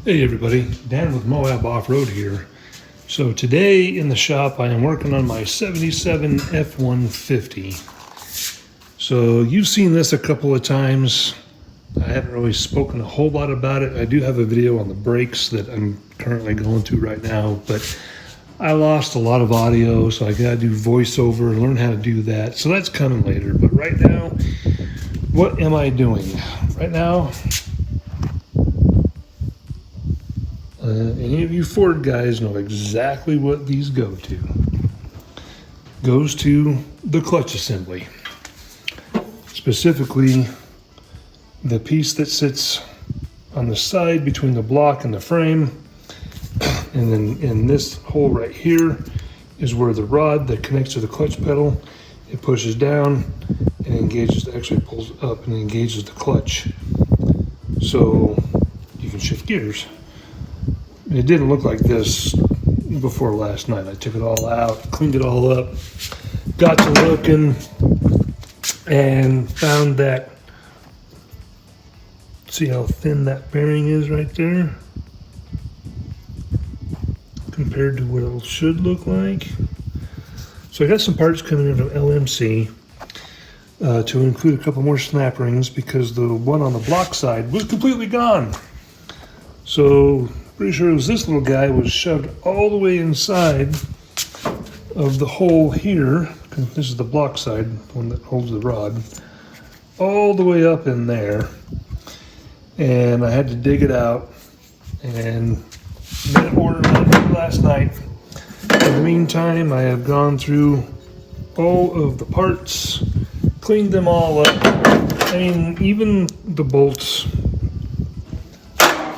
Hey everybody, Dan with Moab Off-Road here. So today in the shop I am working on my 77 F-150. So you've seen this a couple of times. I haven't really spoken a whole lot about it. I do have a video on the brakes that I'm currently going through right now, but I lost a lot of audio, so I gotta do voiceover, learn how to do that. So that's coming later, but right now, what am I doing? Right now, any of you Ford guys know exactly what these go to. Goes to the clutch assembly. Specifically, the piece that sits on the side between the block and the frame. And then in this hole right here is where the rod that connects to the clutch pedal, it pushes down and engages, actually pulls up and engages the clutch. So you can shift gears. It didn't look like this before last night. I took it all out, cleaned it all up, got to looking, and found that, see how thin that bearing is right there compared to what it should look like. So I got some parts coming in from LMC to include a couple more snap rings because the one on the block side was completely gone. So pretty sure it was this little guy was shoved all the way inside of the hole here. This is the block side, one that holds the rod, all the way up in there. And I had to dig it out and made an order last night. In the meantime, I have gone through all of the parts, cleaned them all up. I mean, even the bolts,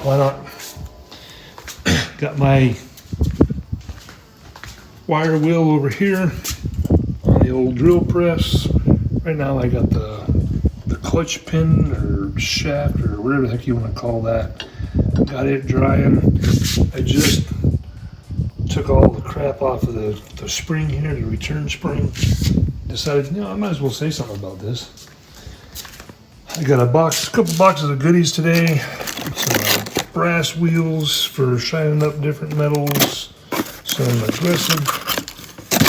why not? Got my wire wheel over here on the old drill press. Right now I got the clutch pin or shaft or whatever the heck you want to call that. Got it drying. I just took all the crap off of the spring here, the return spring. Decided, you know, I might as well say something about this. I got a couple boxes of goodies today. Some brass wheels for shining up different metals, some aggressive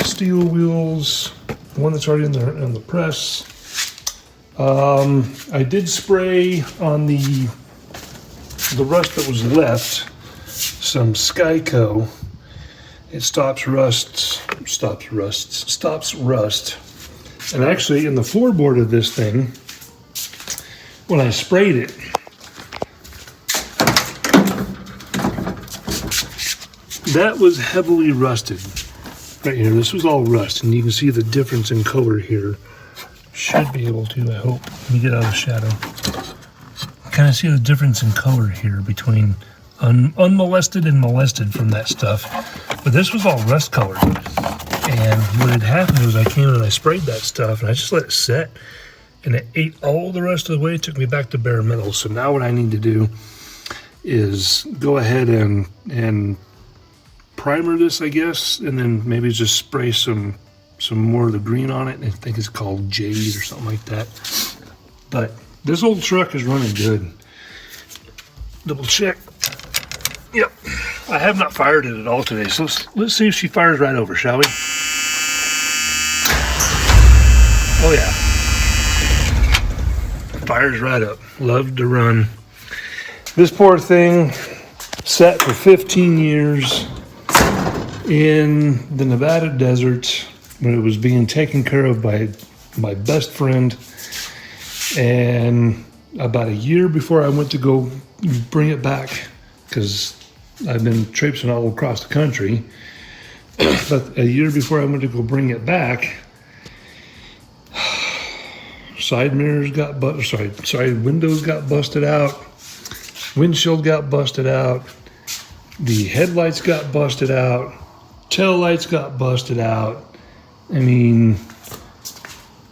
steel wheels, one that's already in the press. I did spray on the rust that was left some Skyco. It stops rust. And actually in the floorboard of this thing, when I sprayed it, that was heavily rusted. Right here, this was all rust, and you can see the difference in color here. Should be able to, I hope. Let me get out of the shadow. Kind of see the difference in color here between unmolested and molested from that stuff. But this was all rust colored. And what had happened was I came in and I sprayed that stuff, and I just let it set, and it ate all the rest of the way. It took me back to bare metal. So now what I need to do is go ahead and primer this, I guess, and then maybe just spray some more of the green on it. I think it's called Jade or something like that. But this old truck is running good. Double check. Yep, I have not fired it at all today, so let's see if she fires right over, shall we? Oh yeah, fires right up. Love to run. This poor thing sat for 15 years in the Nevada desert when it was being taken care of by my best friend. And about a year before I went to go bring it back, because I've been traipsing all across the country, but a year before I went to go bring it back, side mirrors got windows got busted out, windshield got busted out, the headlights got busted out, tail lights got busted out. I mean,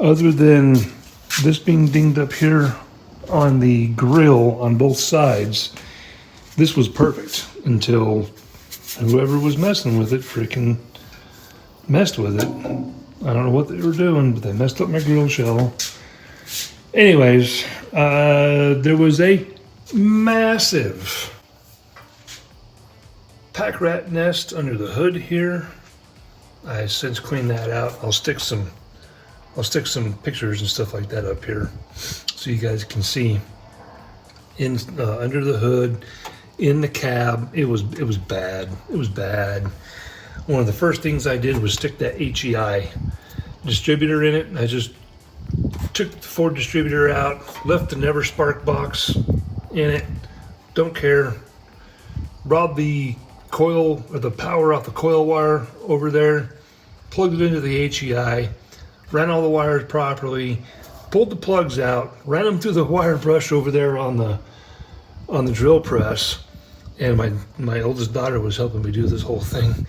other than this being dinged up here on the grill on both sides, this was perfect until whoever was messing with it freaking messed with it. I don't know what they were doing, but they messed up my grill shell. Anyways, there was a massive pack rat nest under the hood here. I since cleaned that out. I'll stick some pictures and stuff like that up here so you guys can see. In under the hood, in the cab, it was bad. It was bad. One of the first things I did was stick that HEI distributor in it. I just took the Ford distributor out, left the Never Spark box in it. Don't care. Brought the coil or the power off the coil wire over there, plugged it into the HEI, ran all the wires properly, pulled the plugs out, ran them through the wire brush over there on the drill press, and my oldest daughter was helping me do this whole thing,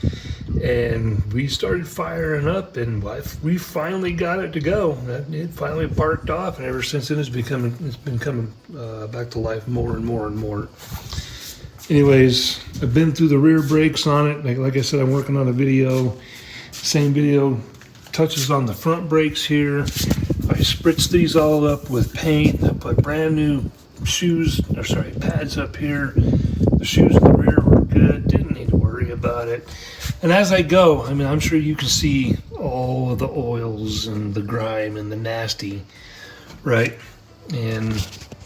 and we started firing up, and we finally got it to go. It finally parked off, and ever since then it's been coming back to life more and more and more. Anyways, I've been through the rear brakes on it. Like I said, I'm working on a video. Same video touches on the front brakes here. I spritzed these all up with paint. I put brand new pads up here. The shoes in the rear were good. Didn't need to worry about it. And as I go, I mean, I'm sure you can see all of the oils and the grime and the nasty, right? And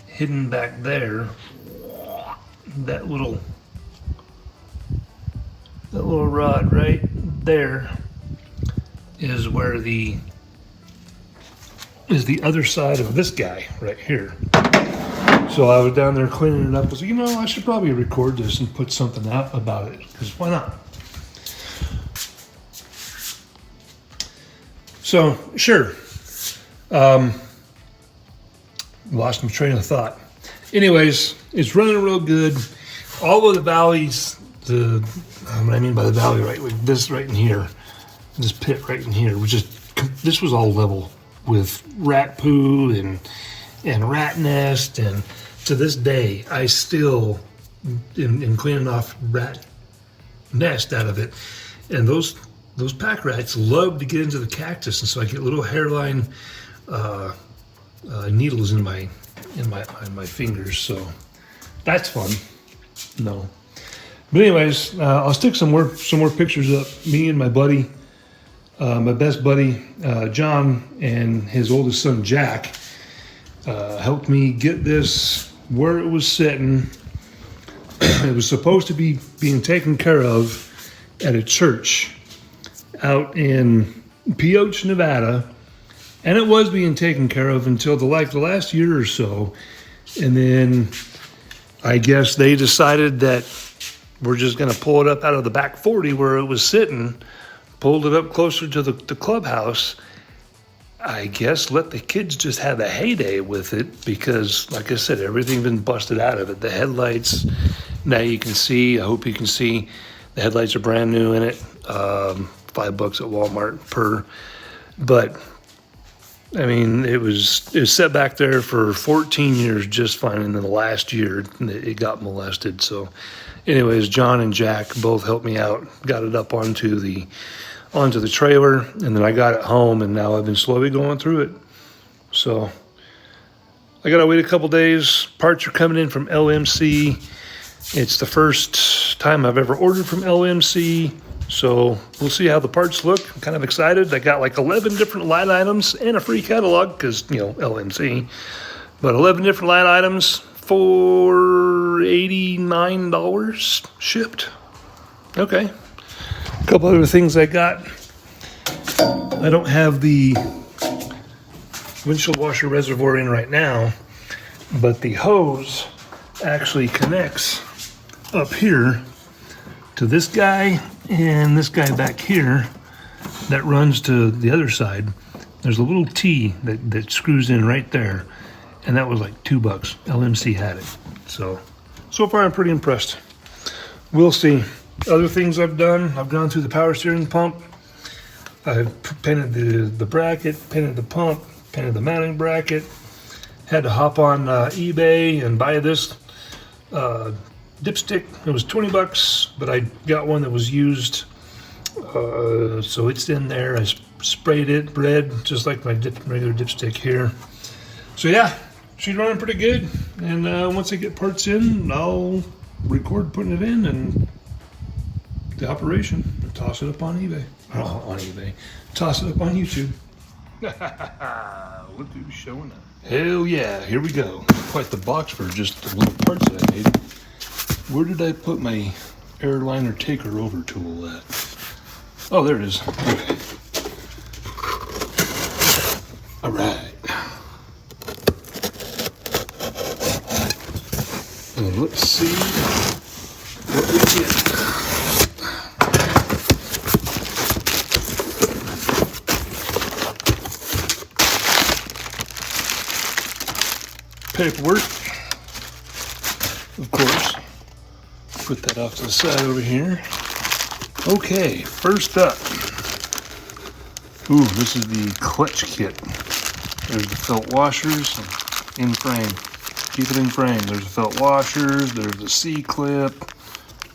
hidden back there, that little rod right there is where the other side of this guy right here. So I was down there cleaning it up. I was like, I should probably record this and put something out about it, because why not? So sure, lost my train of thought. Anyways, it's running real good. All of the valleys, what I mean by the valley, right, like this right in here, this pit right in here, this was all level with rat poo and rat nest, and to this day, I still am cleaning off rat nest out of it. And those pack rats love to get into the cactus, and so I get little hairline needles in my fingers. So that's fun. No, but anyways, I'll stick some more pictures up. Me and my buddy, my best buddy John, and his oldest son Jack helped me get this where it was sitting. It was supposed to be being taken care of at a church out in Pioche, Nevada, and it was being taken care of until the last year or so, and then I guess they decided that we're just going to pull it up out of the back 40 where it was sitting, pulled it up closer to the clubhouse. I guess let the kids just have a heyday with it, because like I said, everything's been busted out of it. The headlights, now you can see, I hope you can see, the headlights are brand new in it. $5 at Walmart per. But I mean, it was set back there for 14 years just fine, and then the last year it got molested. So anyways, John and Jack both helped me out, got it up onto the trailer, and then I got it home, and now I've been slowly going through it. So I gotta wait a couple days. Parts are coming in from LMC. It's the first time I've ever ordered from LMC, so we'll see how the parts look. I'm kind of excited. I got like 11 different line items and a free catalog, because LMC, but 11 different line items for $89 shipped. Okay. A couple other things I got. I don't have the windshield washer reservoir in right now, but the hose actually connects up here to this guy and this guy back here that runs to the other side. There's a little T that screws in right there, and that was like $2. LMC had it. So far I'm pretty impressed. We'll see. Other things I've done, I've gone through the power steering pump. I've painted the bracket, painted the pump, painted the mounting bracket. Had to hop on eBay and buy this dipstick. It was $20, but I got one that was used. So it's in there. I sprayed it red, just like my regular dipstick here. So yeah, she's running pretty good. And once I get parts in, I'll record putting it in and the operation and toss it up on eBay. Oh, on eBay. Toss it up on YouTube. Look who's showing up. Hell yeah, here we go. Quite the box for just the little parts that I made. Where did I put my airliner taker over tool at? Oh, there it is. Okay. All right. And let's see what we get. Paperwork, of course. Put that off to the side over here. Okay, first up. Ooh, this is the clutch kit. There's the felt washers in frame. Keep it in frame. There's the felt washers. There's the C-clip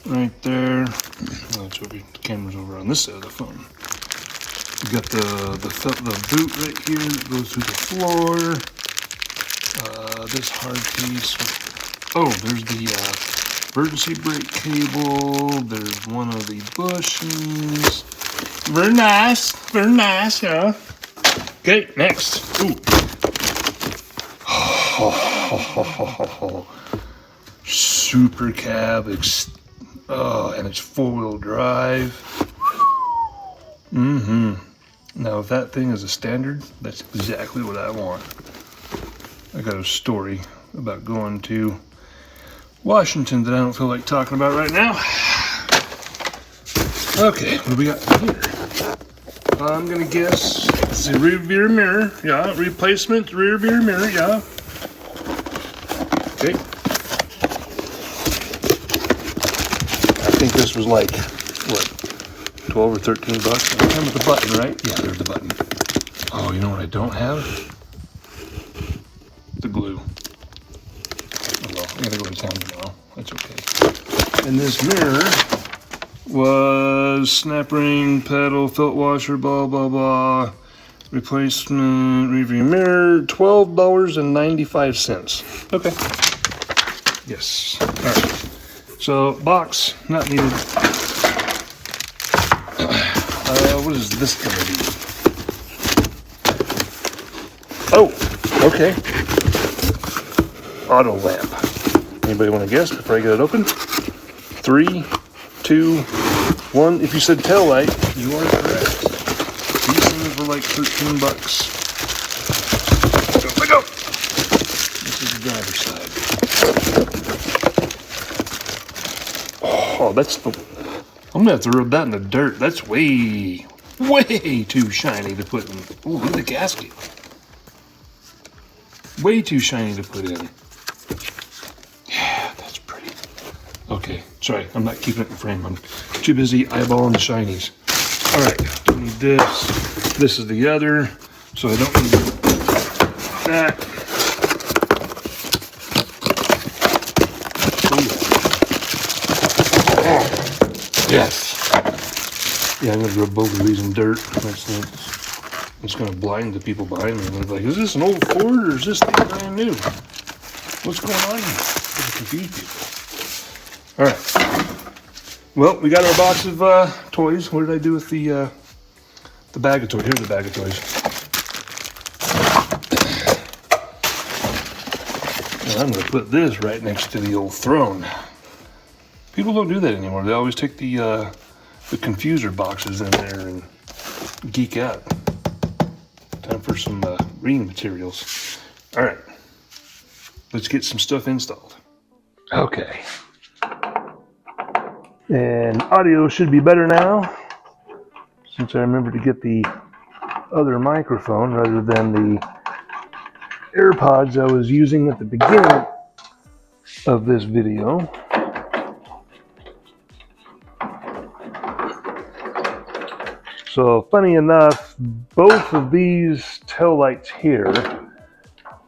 right there. Oh, it's over, the camera's over on this side of the phone. We got the boot right here that goes through the floor. This hard piece. Oh, there's the emergency brake cable. There's one of the bushings. Very nice, yeah. Okay, next. Ooh. Super cab, and it's 4-wheel drive. Now, if that thing is a standard, that's exactly what I want. I got a story about going to Washington that I don't feel like talking about right now. Okay, what do we got here? I'm gonna guess it's a rear view mirror. Yeah, replacement rear view mirror. Yeah. Okay. I think this was like what, 12 or 13 bucks. And with the button, right? Yeah, there's the button. Oh, you know what I don't have? The glue. Oh well, I gotta go to town tomorrow. That's okay. And this mirror was snap ring, pedal, felt washer, blah blah blah. Replacement review mirror, $12.95. Okay. Yes. Alright. So box, not needed. What is this gonna be? Oh, okay. Auto lamp. Anybody want to guess before I get it open? 3, 2, 1. If you said tail light, you are correct. These things were like 13 bucks. Let go. This is the driver's side. Oh, that's the. I'm gonna have to rub that in the dirt. That's way too shiny to put in. Oh, look at the gasket. Way too shiny to put in. Yeah, that's pretty. Okay, sorry, I'm not keeping it in frame. I'm too busy eyeballing the shinies. All right, I need this. This is the other, so I don't need that. Oh, yes. Yeah, I'm gonna rub both of these in dirt. It's going to blind the people behind me. And they're like, is this an old Ford or is this thing brand new? What's going on here? It's confuse people. All right. Well, we got our box of toys. What did I do with the bag of toys? Here's the bag of toys. And I'm going to put this right next to the old throne. People don't do that anymore. They always take the confuser boxes in there and geek out. Time for some reading materials. All right, let's get some stuff installed. Okay. And audio should be better now, since I remember to get the other microphone rather than the AirPods I was using at the beginning of this video. So funny enough, both of these tail lights here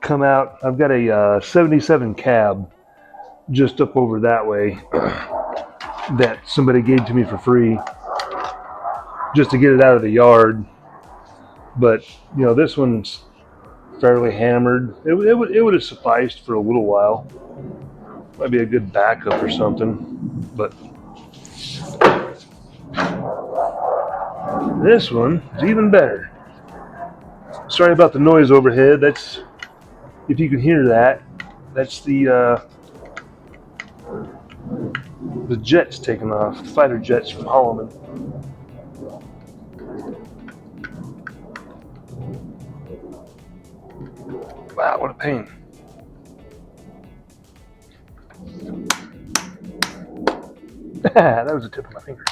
come out. I've got a 77 cab just up over that way that somebody gave to me for free just to get it out of the yard. But you know, this one's fairly hammered. It would have sufficed for a little while. Might be a good backup or something. But this one is even better. Sorry about the noise overhead. That's, if you can hear that, that's the jets taking off, the fighter jets from Holloman. Wow, what a pain. That was the tip of my finger.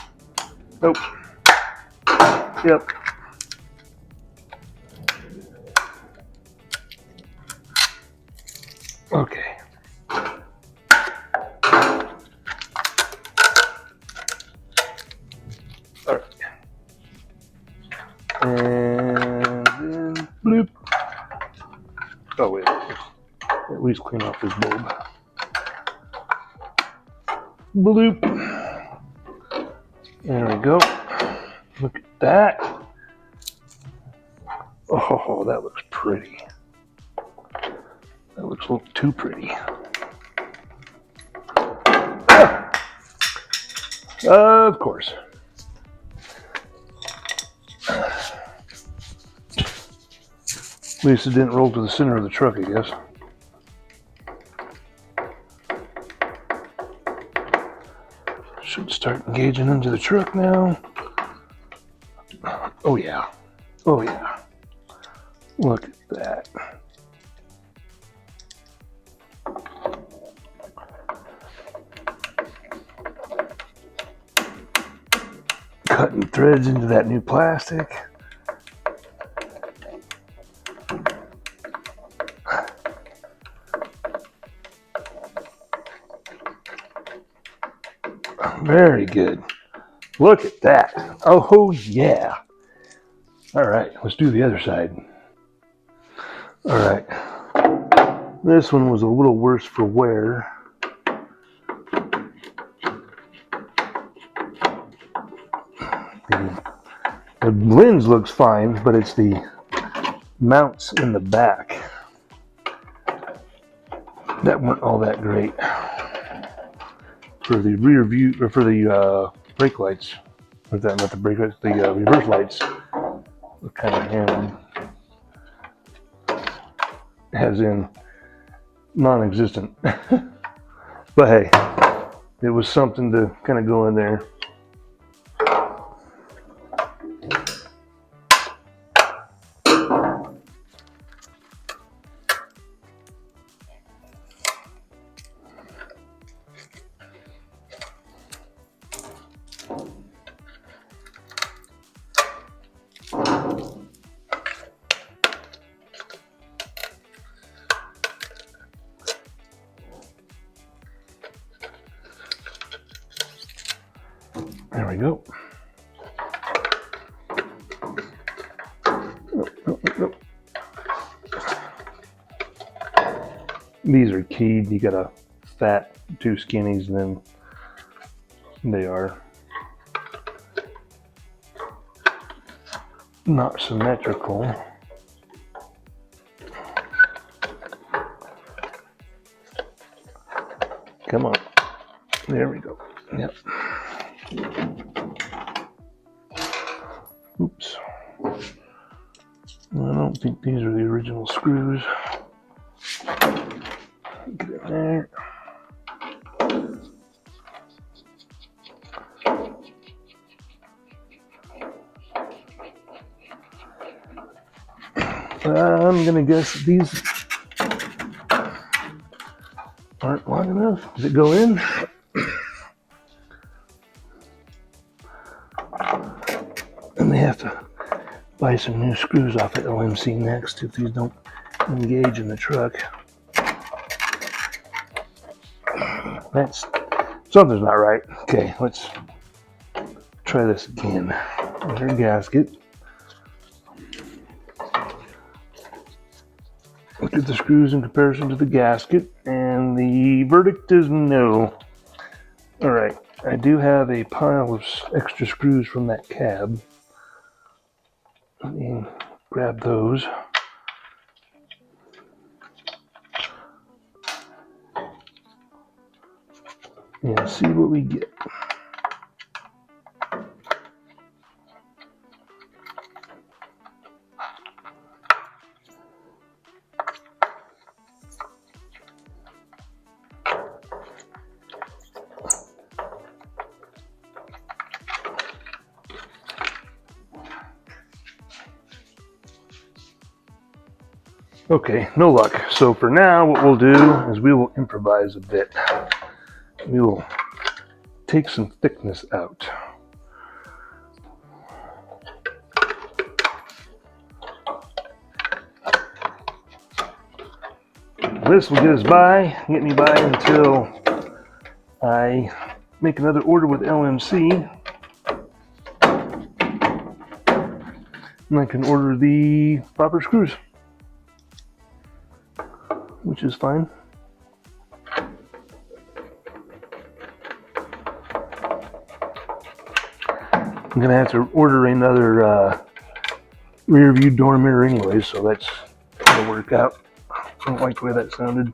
Nope. Yep. Okay. All right. And then bloop. Oh wait. At least clean off this bulb. Bloop. There we go. Look at that. Oh, that looks pretty. That looks a little too pretty. Of course. At least it didn't roll to the center of the truck, I guess. Should start engaging into the truck now. Oh yeah. Oh yeah. Look at that. Cutting threads into that new plastic. Very good. Look at that. Oh yeah. All right, let's do the other side. All right. This one was a little worse for wear. The lens looks fine, but it's the mounts in the back that weren't all that great. For the rear view, or for the brake lights, or that, not the brake lights, the reverse lights, look kind of hammered. As in non-existent. But hey, it was something to kind of go in there. There we go. Nope. These are keyed. You got a fat, two skinnies, and then they are not symmetrical. Come on. There we go. Yep. Oops. I don't think these are the original screws. Get in there. I'm gonna guess these aren't long enough. Does it go in? And they have to buy some new screws off at LMC next if these don't engage in the truck. Something's not right. Okay, let's try this again. There's our gasket. Look at the screws in comparison to the gasket, and the verdict is no. All right, I do have a pile of extra screws from that cab. Let me grab those. and see what we get. Okay, no luck. So for now, what we'll do is we will improvise a bit. We will take some thickness out. This will get me by until I make another order with LMC. And I can order the proper screws, which is fine. I'm gonna have to order another rear view door mirror anyway, so that's gonna work out. I don't like the way that sounded.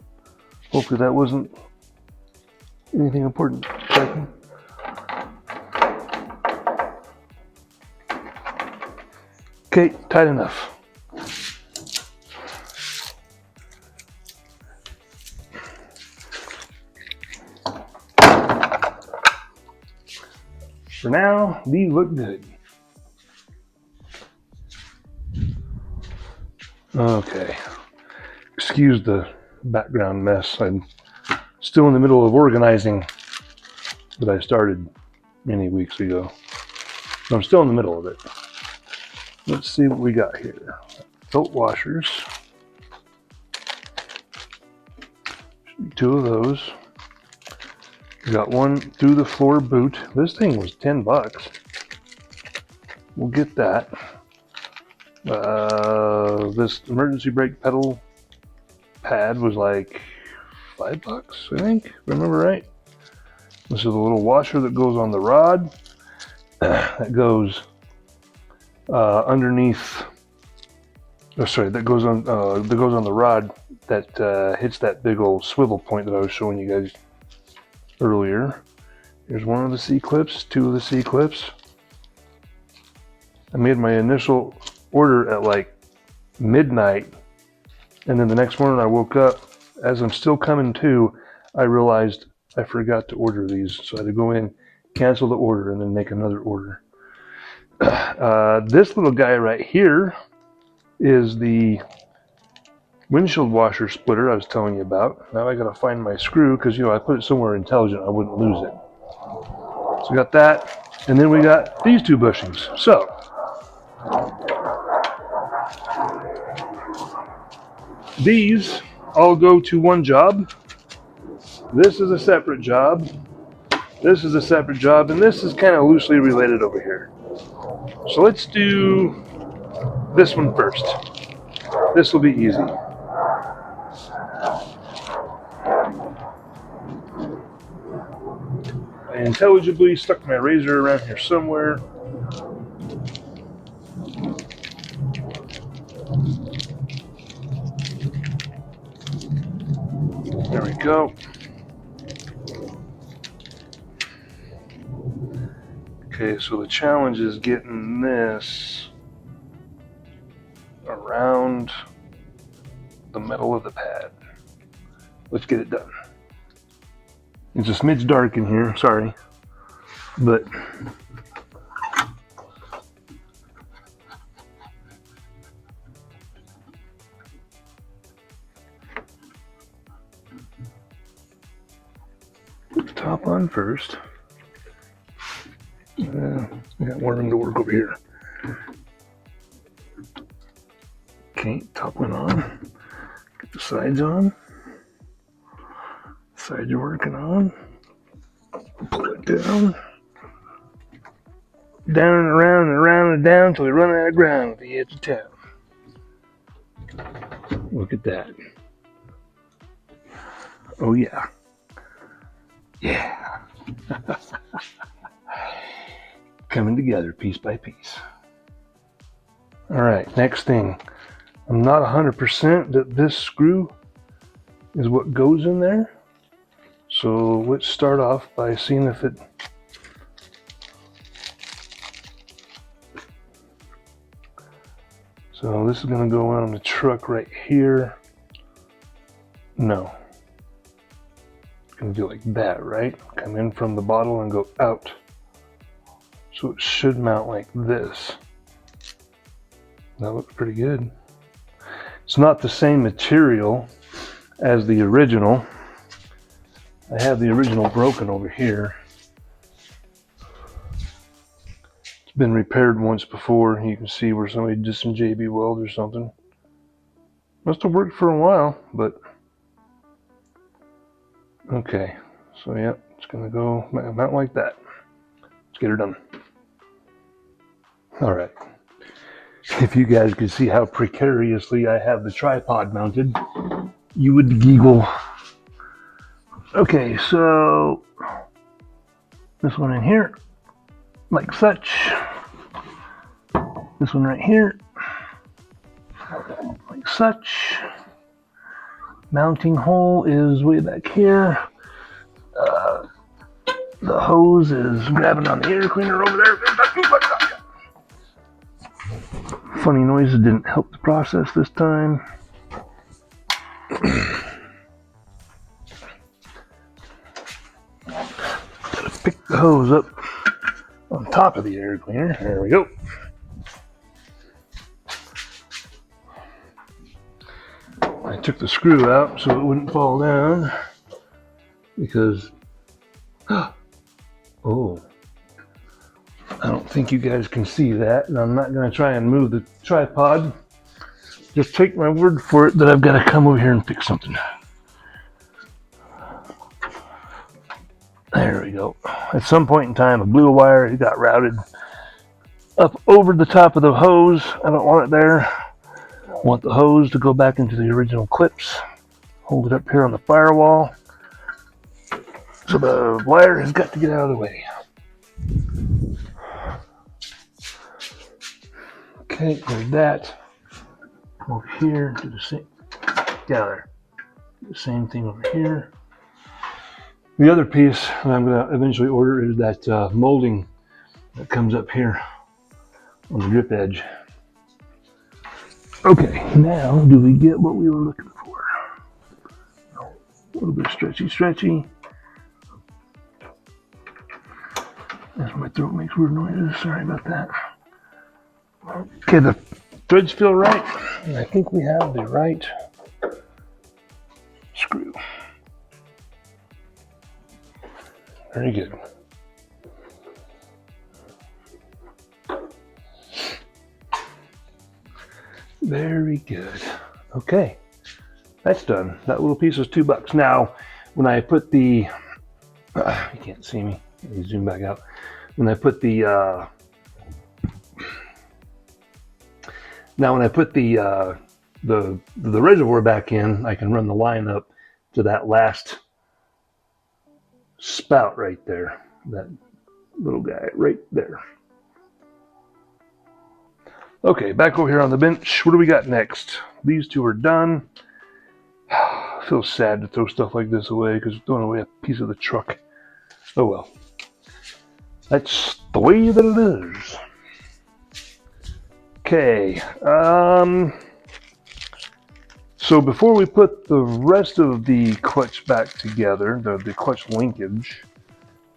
Hopefully that wasn't anything important. Okay, tight enough. For now, these look good. Okay, excuse the background mess. I'm still in the middle of organizing that I started many weeks ago. So I'm still in the middle of it. Let's see what we got here. Tilt washers. Should be 2 of those. We got one through the floor boot. This thing was $10. We'll get that. This emergency brake pedal pad was like $5, I think, if I remember right. This is a little washer that goes on the rod. That goes underneath. Oh, sorry, that goes on the rod that hits that big old swivel point that I was showing you guys earlier. Here's one of the C-clips, 2 of the C-clips. I made my initial order at like midnight, and then the next morning I woke up. As I'm still coming to, I realized I forgot to order these, so I had to go in, cancel the order, and then make another order. This little guy right here is the windshield washer splitter I was telling you about. Now I gotta find my screw, because I put it somewhere intelligent, I wouldn't lose it. So we got that, and then we got these 2 bushings. So these all go to one job. This is a separate job. This is a separate job, and this is kind of loosely related over here. So let's do this one first. This will be easy. I intelligibly stuck my razor around here somewhere. There we go. Okay, so the challenge is getting this around the metal of the pad. Let's get it done. It's a smidge dark in here, sorry, but put the top on first. I got more room to work over here. Okay, top one on. Get the sides on. Side you're working on. Pull it down. Down and around and around and down until we run out of ground at the edge of town. Look at that. Oh yeah. Yeah. Coming together piece by piece. All right, next thing. I'm not 100% that this screw is what goes in there. So let's start off by seeing if it so this is going to go on the truck right here. No. It's going to do like that, right? Come in from the bottle and go out. So it should mount like this. That looks pretty good. It's not the same material as the original. I have the original broken over here. It's been repaired once before. You can see where somebody did some JB weld or something. Must have worked for a while, but okay. So yeah, it's gonna go mount like that. Let's get her done. All right. If you guys could see how precariously I have the tripod mounted, you would giggle. Okay, so this one in here, like such. This one right here, like such. Mounting hole is way back here. The hose is grabbing on the air cleaner over there. Funny noises didn't help the process this time. Gotta pick the hose up on top of the air cleaner. There we go. I took the screw out so it wouldn't fall down because, oh, I don't think you guys can see that, and I'm not going to try and move the tripod. Just take my word for it that I've got to come over here and fix something. There we go. At some point in time, a blue wire got routed up over the top of the hose. I don't want it there. I want the hose to go back into the original clips. Hold it up here on the firewall. So the wire has got to get out of the way. Okay, there's that. Come over here, do the same. Gather. Do the same thing over here. The other piece that I'm going to eventually order is that molding that comes up here on the drip edge. Okay, now do we get what we were looking for? A little bit stretchy. As my throat makes weird noises, sorry about that. Okay, the threads feel right, and I think we have the right screw. Very good. Very good. Okay, that's done. That little piece was $2. Now, when I put the, you can't see me. Let me zoom back out. When I put the, now when I put the reservoir back in, I can run the line up to that last spout right there. That little guy right there. Okay, back over here on the bench. What do we got next? These two are done. I feel sad to throw stuff like this away because it's throwing away a piece of the truck. Oh well. That's the way that it is. Okay. So before we put the rest of the clutch back together, the clutch linkage,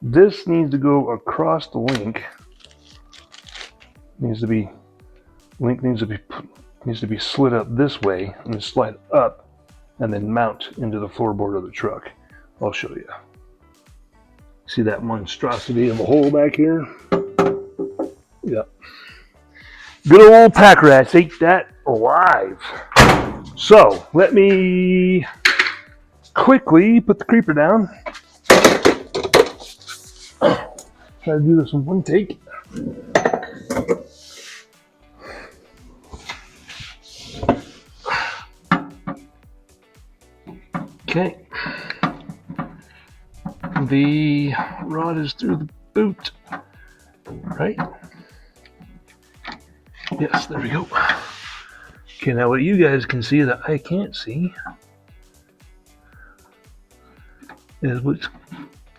this needs to go across the link. Link needs to be slid up this way and slide up and then mount into the floorboard of the truck. I'll show you. See that monstrosity of a hole back here? Yep. Good old pack rats ate that alive. So let me quickly put the creeper down. Try to do this in one take. Okay. The rod is through the boot, right? Yes, there we go. Okay, now what you guys can see that I can't see is what's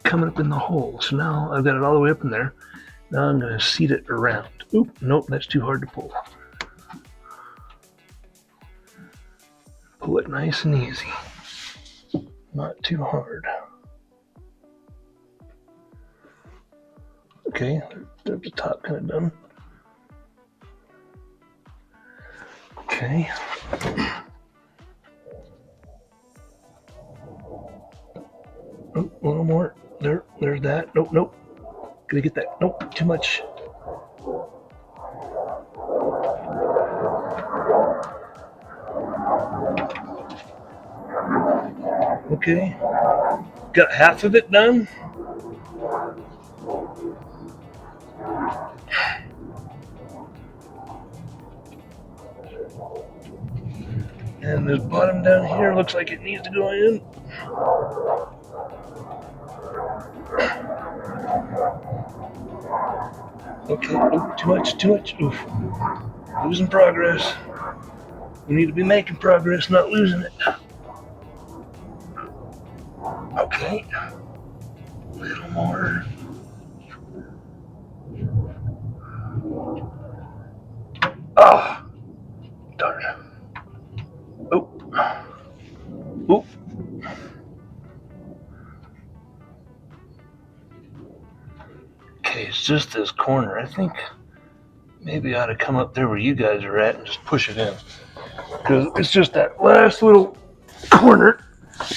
coming up in the hole. So now I've got it all the way up in there. Now I'm going to seat it around. Oop, nope, that's too hard to pull. Pull it nice and easy. Not too hard. Okay, there's the top kind of done. Okay. Oh, a little more. There's that. Nope, nope. Gonna get that. Nope, too much. Okay. Got half of it done. And this bottom down here looks like it needs to go in. Okay, oh, too much. Oof. Losing progress. We need to be making progress, not losing it. Okay. A little more. Oh, darn. Oh. Oh. Okay, it's just this corner. I think maybe I ought to come up there where you guys are at and just push it in. Because it's just that last little corner,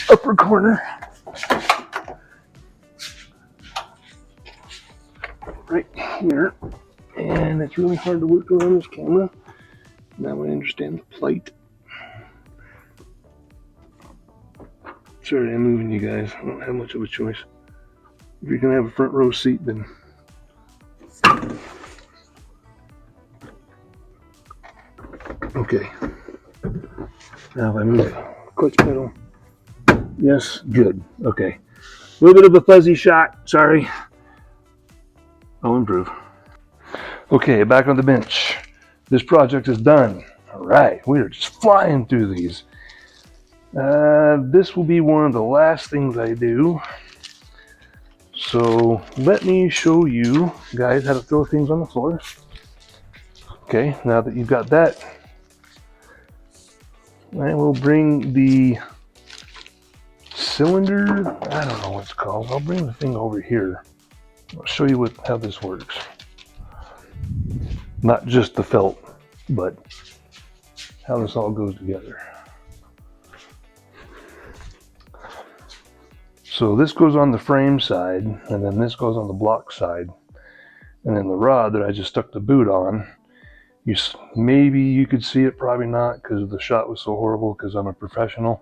upper corner. Right here. And it's really hard to work around this camera. Now I understand the plight. Sorry, I'm moving you guys. I don't have much of a choice. If you're going to have a front row seat, then okay. Now if I move the clutch pedal. Yes, good. Okay. A little bit of a fuzzy shot. Sorry. I'll improve. Okay, back on the bench. This project is done. All right, we are just flying through these. This will be one of the last things I do. So let me show you guys how to throw things on the floor. Okay, now that you've got that, I will bring the cylinder, I don't know what it's called. I'll bring the thing over here. I'll show you how this works. Not just the felt, but how this all goes together. So this goes on the frame side, and then this goes on the block side. And then the rod that I just stuck the boot on, maybe you could see it, probably not, because the shot was so horrible because I'm a professional.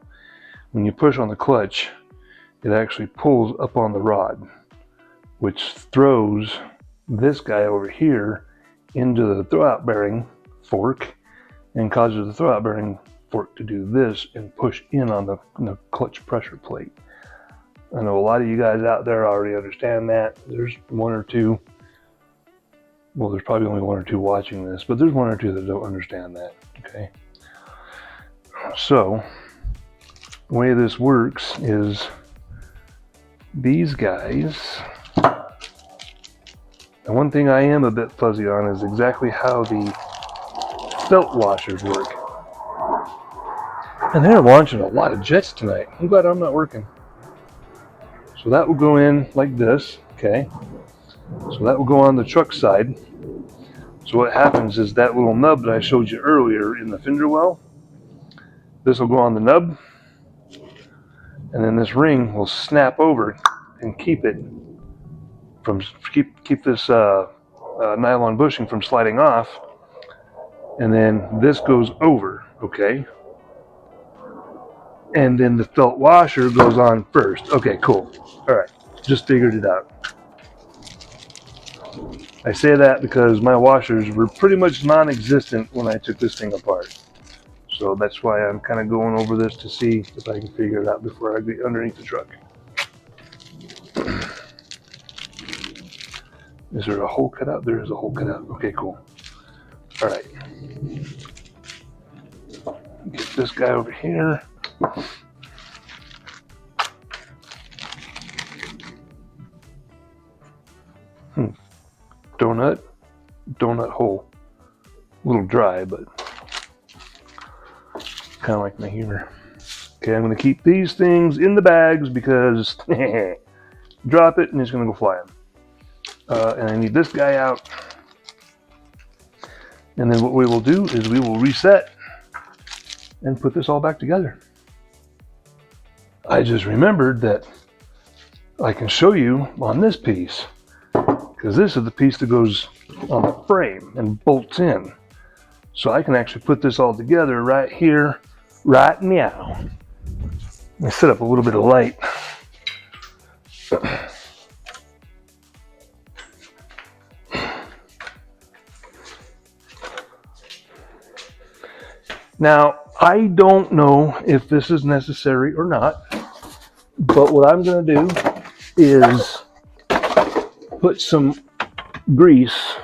When you push on the clutch, it actually pulls up on the rod, which throws this guy over here into the throwout bearing fork and causes the throwout bearing fork to do this and push in on the clutch pressure plate. I know a lot of you guys out there already understand that. There's one or two, well, there's probably only one or two watching this, but there's one or two that don't understand that, okay? So, the way this works is these guys, and one thing I am a bit fuzzy on is exactly how the felt washers work. And they're launching a lot of jets tonight. I'm glad I'm not working. So that will go in like this, okay? So that will go on the truck side. So what happens is that little nub that I showed you earlier in the fender well, this will go on the nub, and then this ring will snap over and keep it from keep this nylon bushing from sliding off, and then this goes over, okay? And then the felt washer goes on first. Okay, cool. All right, just figured it out. I say that because my washers were pretty much non-existent when I took this thing apart. So that's why I'm kind of going over this to see if I can figure it out before I get underneath the truck. Is there a hole cut out? There is a hole cut out. Okay, cool. All right. Get this guy over here. Donut hole. A little dry, but kind of like my humor. Okay, I'm going to keep these things in the bags because drop it and it's going to go flying. And I need this guy out. And then what we will do is we will reset and put this all back together. I just remembered that I can show you on this piece, because this is the piece that goes on the frame and bolts in. So I can actually put this all together right here, right now. Let me set up a little bit of light. Now, I don't know if this is necessary or not, but what I'm going to do is put some grease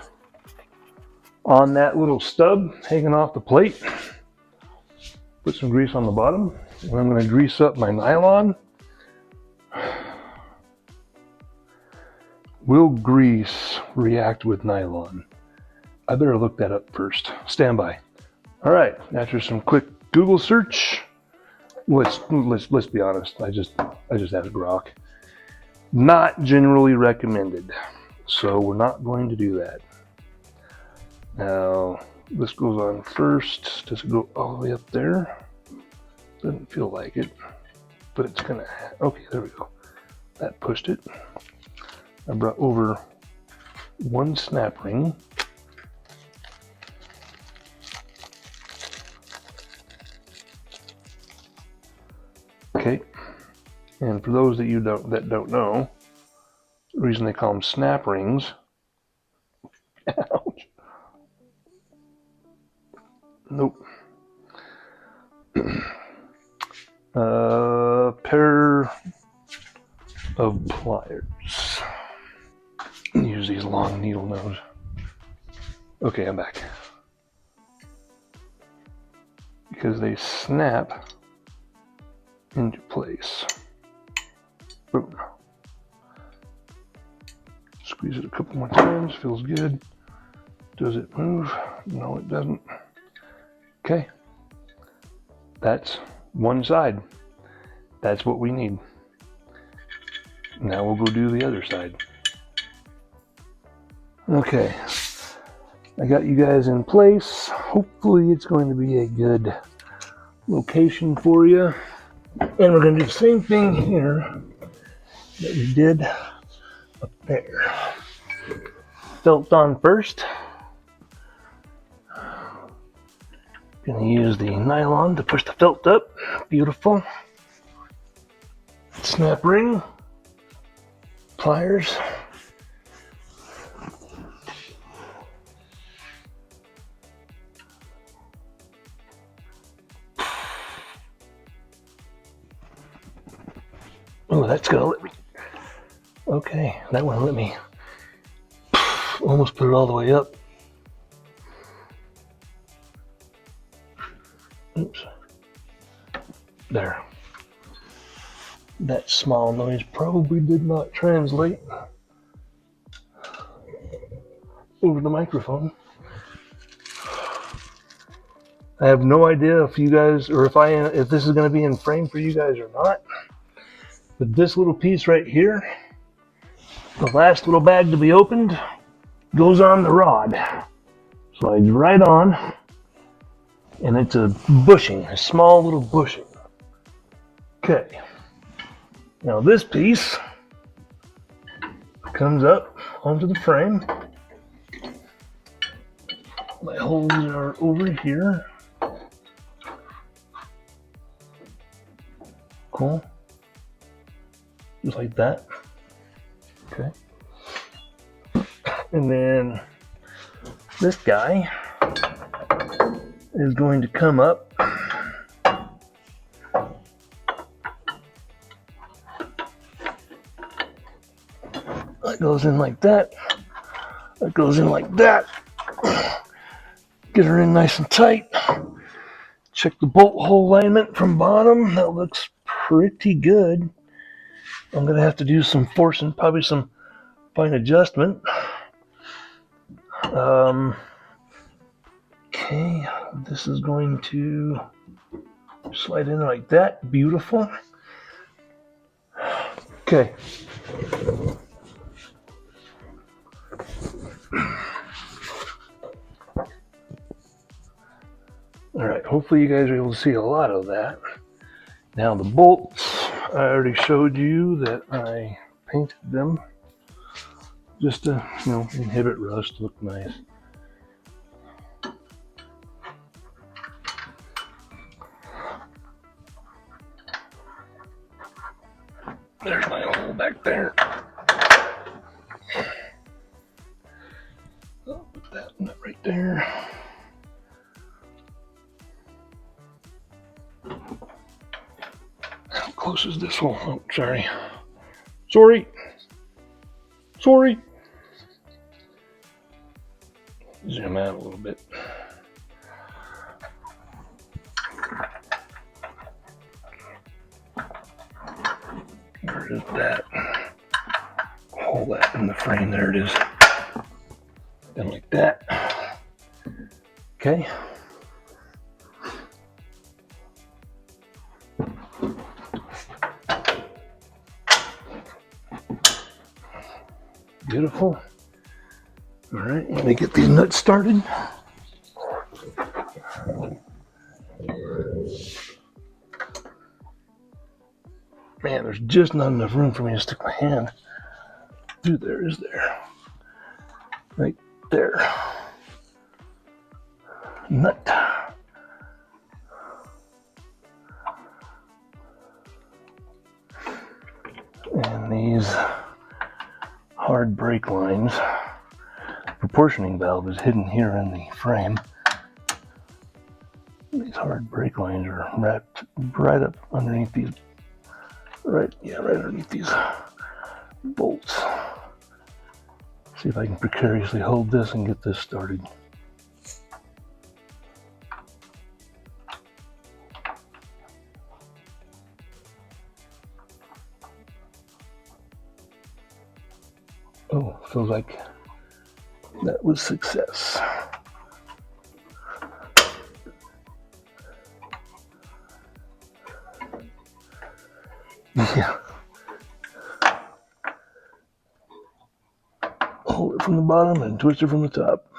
on that little stub hanging off the plate. Put some grease on the bottom, and I'm going to grease up my nylon. Will grease react with nylon? I better look that up first. Stand by. All right, after some quick Google search, let's be honest. I just added grok. Not generally recommended, so we're not going to do that. Now this goes on first. Does it go all the way up there? Doesn't feel like it, but it's gonna. Okay, there we go. That pushed it. I brought over one snap ring. Okay, and for those that don't know, the reason they call them snap rings. Ouch. Nope. Pair of pliers. Use these long needle nose. Okay, I'm back. Because they snap into place. Boom. Squeeze it a couple more times, feels good. Does it move? No, it doesn't. Okay. That's one side. That's what we need. Now we'll go do the other side. Okay. I got you guys in place. Hopefully it's going to be a good location for you. And we're going to do the same thing here that we did up there. Felt on first. Going to use the nylon to push the felt up. Beautiful. Snap ring. Pliers. Oh, that's gonna let me. Okay, that one let me almost put it all the way up. Oops. There. That small noise probably did not translate over the microphone. I have no idea if you guys, or if this is going to be in frame for you guys or not. But this little piece right here, the last little bag to be opened, goes on the rod. Slides right on, and it's a bushing, a small little bushing. Okay. Now this piece comes up onto the frame. My holes are over here. Cool. Just like that. Okay. And then this guy is going to come up. That goes in like that. That goes in like that. Get her in nice and tight. Check the bolt hole alignment from bottom. That looks pretty good. I'm going to have to do some forcing, probably some fine adjustment. Okay, this is going to slide in like that. Beautiful. Okay. All right, hopefully you guys are able to see a lot of that. Now the bolts, I already showed you that I painted them just to, inhibit rust, look nice. There's my hole back there. I'll put that nut right there. How close is this hole? Oh, sorry. Sorry. Zoom out a little bit. Where is that? Hold that in the frame. There it is. Done like that. Okay. Beautiful. All right, let me get these nuts started. Man, there's just not enough room for me to stick my hand. Dude, there is there. Right there. Nut. And these hard brake lines. Proportioning valve is hidden here in the frame. These hard brake lines are wrapped right up underneath these. Right underneath these bolts. See if I can precariously hold this and get this started. Oh, feels like that was success. Yeah. Hold it from the bottom and twist it from the top.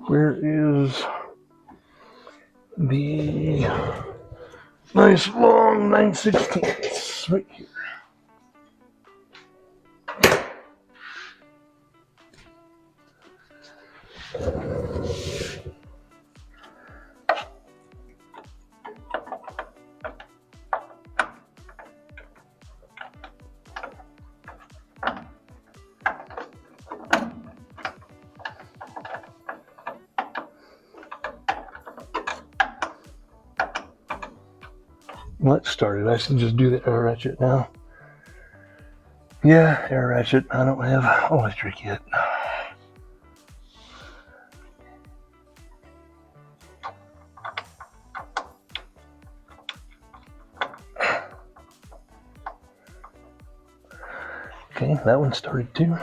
Where is the nice long 9/16? Right here. Let's start it. I should just do the air ratchet now. Yeah, air ratchet. I don't have electric yet. Okay, that one started too.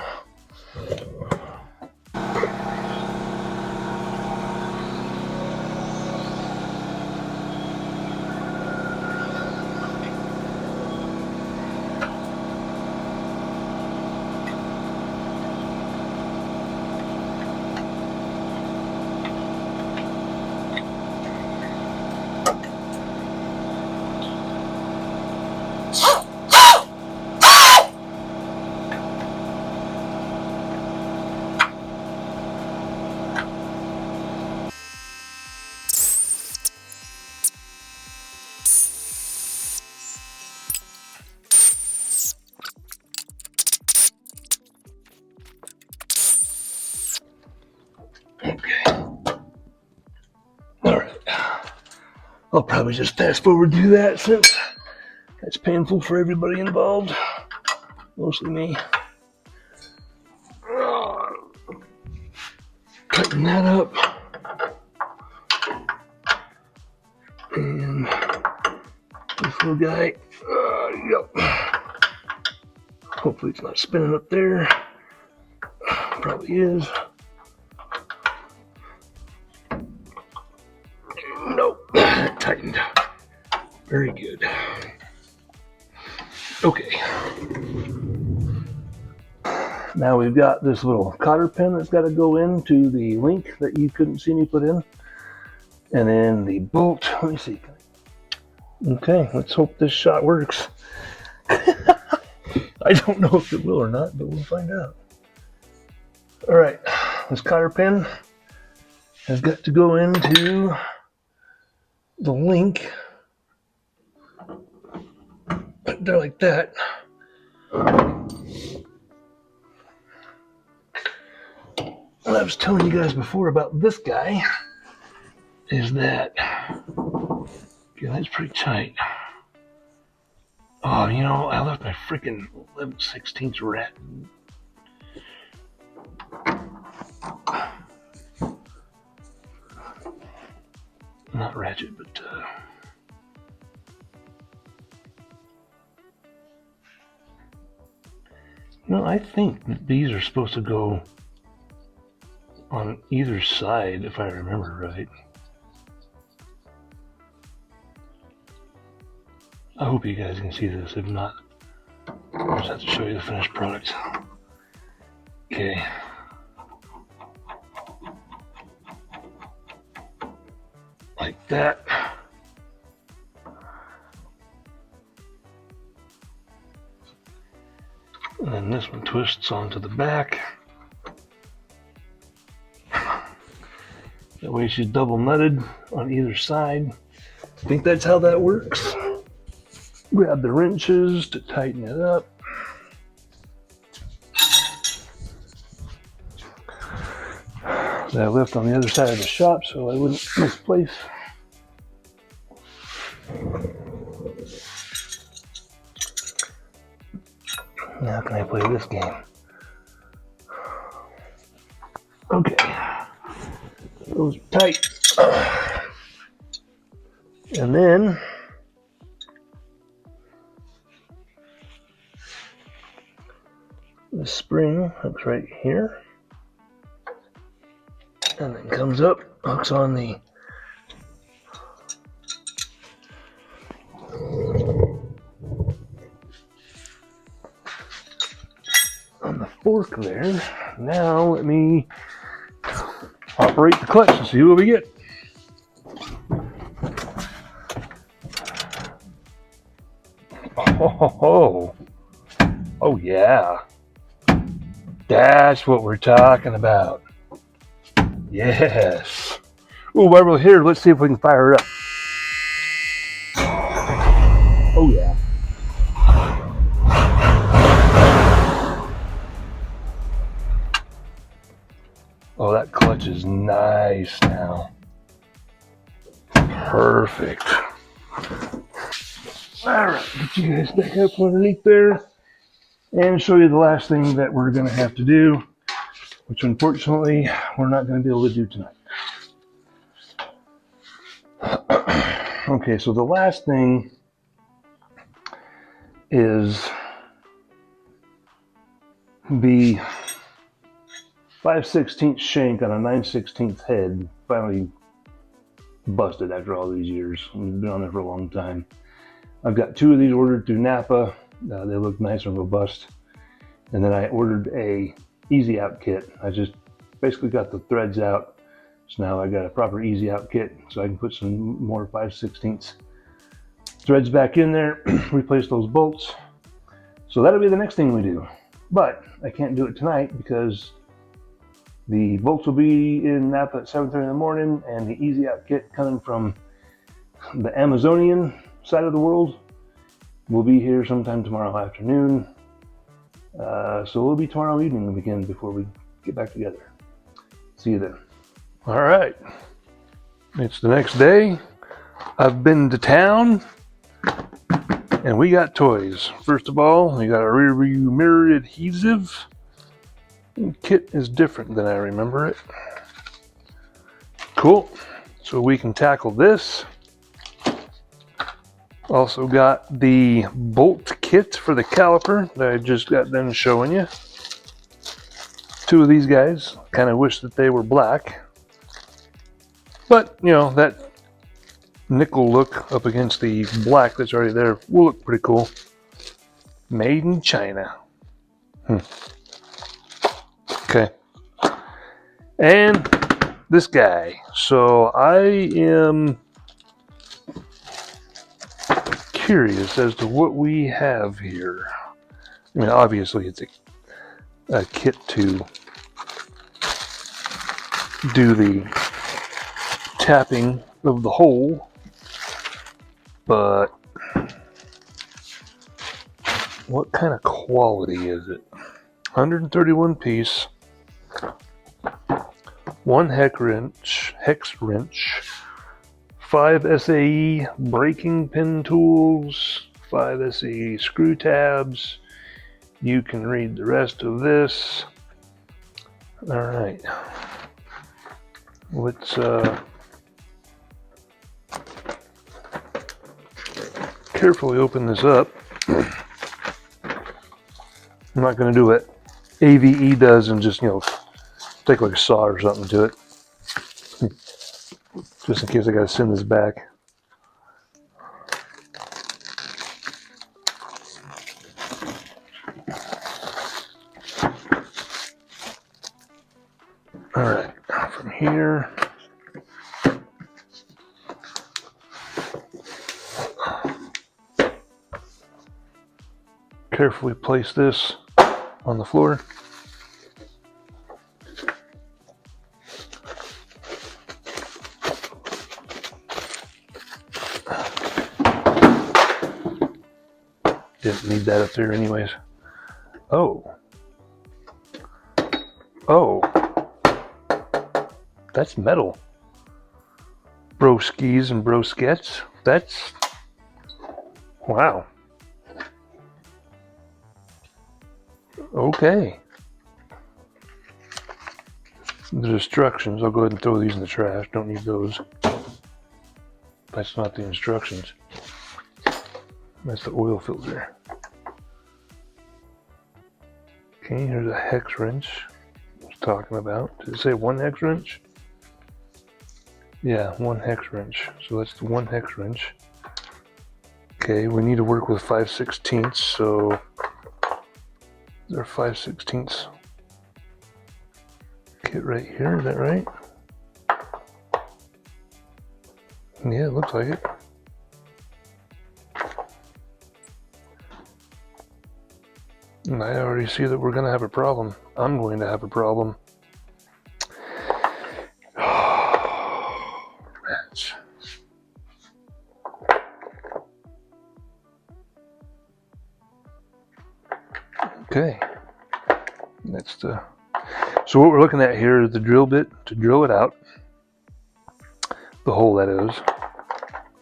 Okay. All right. I'll probably just fast forward through that since that's painful for everybody involved. Mostly me. Tighten that up. And this little guy. Yep. Hopefully it's not spinning up there. Probably is. Very good. Okay. Now we've got this little cotter pin that's got to go into the link that you couldn't see me put in. And then the bolt. Let me see. Okay, let's hope this shot works. I don't know if it will or not, but we'll find out. All right, this cotter pin has got to go into the link. Put there like that. What I was telling you guys before about this guy is that, yeah, that's pretty tight. Oh, you know, I left my freaking 11/16 rat. Not ratchet, but you know, I think that these are supposed to go on either side, if I remember right. I hope you guys can see this. If not, I'll just have to show you the finished product. Okay. Like that. And then this one twists onto the back. That way she's double nutted on either side. I think that's how that works. Grab the wrenches to tighten it up. That I left on the other side of the shop so I wouldn't misplace. Now can I play this game? Okay. Those are tight. And then the spring hooks right here. And then comes up, hooks on the fork there. Now let me operate the clutch and see what we get. Oh yeah. That's what we're talking about. Yes. Oh, while we're here, let's see if we can fire it up. Oh yeah. Oh, that clutch is nice now. Perfect. All right, get you guys back up underneath there and show you the last thing that we're going to have to do, which unfortunately we're not going to be able to do tonight. Okay, so the last thing is the 5/16 shank on a 9/16 head finally busted after all these years. We've been on there for a long time. I've got 2 of these ordered through Napa. They look nice and robust. And then I ordered a easy out kit. I just basically got the threads out. So now I got a proper easy out kit so I can put some more 5/16 threads back in there, replace those bolts. So that'll be the next thing we do. But I can't do it tonight because the bolts will be in Napa at 7:30 in the morning, and the easy out kit coming from the Amazonian side of the world will be here sometime tomorrow afternoon. So we'll be tomorrow evening again before we get back together. See you then. All right. It's the next day. I've been to town and we got toys. First of all, we got a rear view mirror adhesive. The kit is different than I remember it. Cool. So we can tackle this. Also got the bolt kit for the caliper that I just got done showing you. 2 of these guys. Kind of wish that they were black. But, you know, that nickel look up against the black that's already there will look pretty cool. Made in China. Okay. And this guy. So I am curious as to what we have here. I mean, obviously it's a kit to do the tapping of the hole, but what kind of quality is it? 131 piece, 1 hex wrench, 5 SAE braking pin tools, 5 SAE screw tabs. You can read the rest of this. All right, let's carefully open this up. I'm not going to do what AVE does and just, take like a saw or something to it. Just in case I got to send this back. All right, from here. Carefully place this on the floor. Didn't need that up there anyways. Oh, that's metal. Broskis and broskets. That's, wow. Okay. The instructions, I'll go ahead and throw these in the trash. Don't need those. That's not the instructions. That's the oil filter. Okay, here's a hex wrench I was talking about. Did it say 1 hex wrench? Yeah, 1 hex wrench. So that's the 1 hex wrench. Okay, we need to work with 5/16, so there 5/16 kit right here, is that right? Yeah, it looks like it. And I already see that we're going to have a problem. I'm going to have a problem. Rats. Okay. That's the... So what we're looking at here is the drill bit to drill it out. The hole, that is.